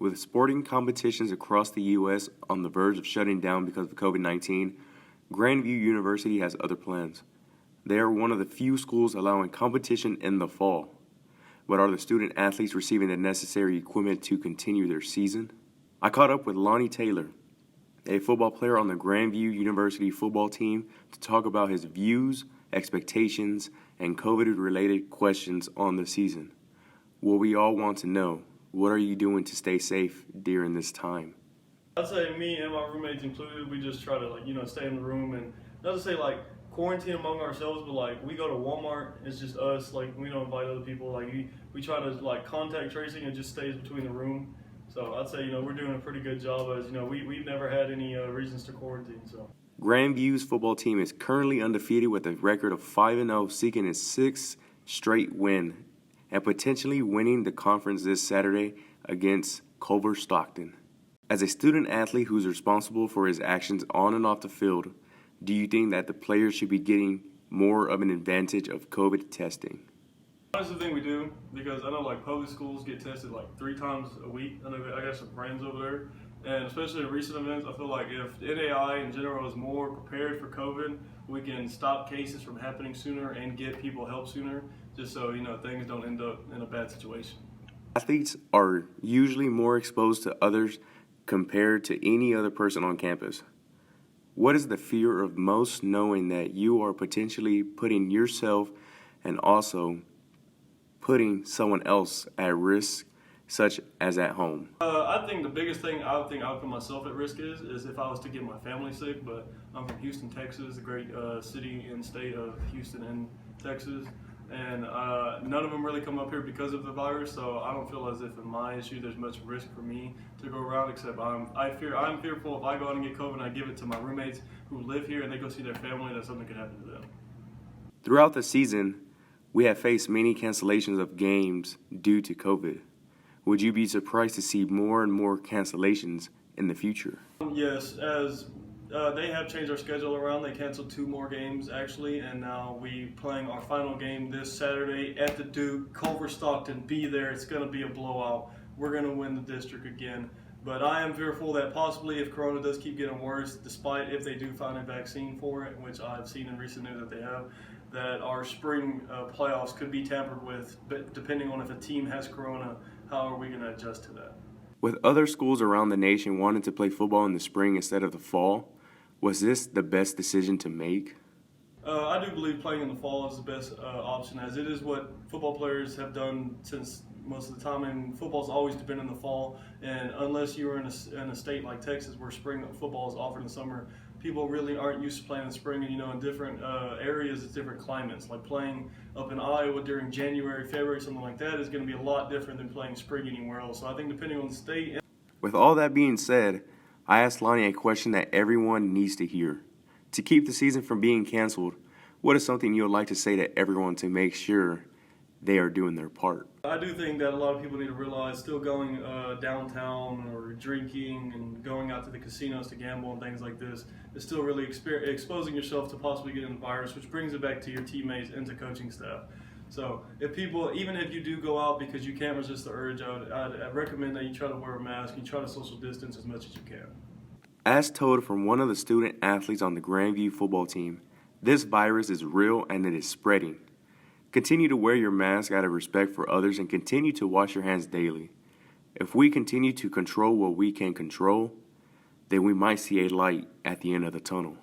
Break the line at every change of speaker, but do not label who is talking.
With sporting competitions across the U.S. on the verge of shutting down because of COVID-19, Grandview University has other plans. They are one of the few schools allowing competition in the fall. But are the student athletes receiving the necessary equipment to continue their season? I caught up with Lonnie Taylor, a football player on the Grandview University football team, to talk about his views, expectations, and COVID-related questions on the season. What we all want to know: what are you doing to stay safe during this time?
I'd say me and my roommates included, we just try to stay in the room and not to say quarantine among ourselves, but we go to Walmart, it's just us, we don't invite other people, we try to contact tracing and just stays between the room. So I'd say, we're doing a pretty good job as, we've never had any reasons to quarantine, so.
Grandview's football team is currently undefeated with a record of 5-0, seeking its sixth straight win and potentially winning the conference this Saturday against Culver Stockton. As a student athlete who's responsible for his actions on and off the field, do you think that the players should be getting more of an advantage of COVID testing?
Honestly, I think we do, because I know public schools get tested 3 times a week. I know I got some friends over there, and especially in recent events, I feel like if NAI in general is more prepared for COVID, we can stop cases from happening sooner and get people help sooner, just so things don't end up in a bad situation.
Athletes are usually more exposed to others compared to any other person on campus. What is the fear of most, knowing that you are potentially putting yourself and also putting someone else at risk, such as at home?
I think the biggest thing I would put myself at risk is if I was to get my family sick, but I'm from Houston, Texas, a great city and state of Houston and Texas, and none of them really come up here because of the virus, so I don't feel as if in my issue there's much risk for me to go around, except I'm fearful if I go out and get COVID and I give it to my roommates who live here and they go see their family, that something could happen to them.
Throughout the season, we have faced many cancellations of games due to COVID. Would you be surprised to see more and more cancellations in the future?
Yes, as they have changed our schedule around. They canceled 2 more games actually, and now we playing our final game this Saturday at the Duke. Culver Stockton, be there. It's going to be a blowout. We're going to win the district again. But I am fearful that possibly if Corona does keep getting worse, despite if they do find a vaccine for it, which I've seen in recent news that they have, that our spring playoffs could be tampered with. But depending on if a team has Corona, how are we going to adjust to that?
With other schools around the nation wanting to play football in the spring instead of the fall, was this the best decision to make?
I do believe playing in the fall is the best option, as it is what football players have done since most of the time, and football's always been in the fall, and unless you're in a state like Texas where spring football is offered in the summer, people really aren't used to playing in the spring, and in different areas it's different climates. Like playing up in Iowa during January, February, something like that is going to be a lot different than playing spring anywhere else. So I think depending on the state.
With all that being said, I asked Lonnie a question that everyone needs to hear. To keep the season from being canceled, what is something you would like to say to everyone to make sure they are doing their part?
I do think that a lot of people need to realize still going downtown or drinking and going out to the casinos to gamble and things like this is still really exposing yourself to possibly getting the virus, which brings it back to your teammates and to coaching staff. So if people, even if you do go out because you can't resist the urge, I'd recommend that you try to wear a mask and try to social distance as much as you can.
As told from one of the student athletes on the Grandview football team, this virus is real and it is spreading. Continue to wear your mask out of respect for others and continue to wash your hands daily. If we continue to control what we can control, then we might see a light at the end of the tunnel.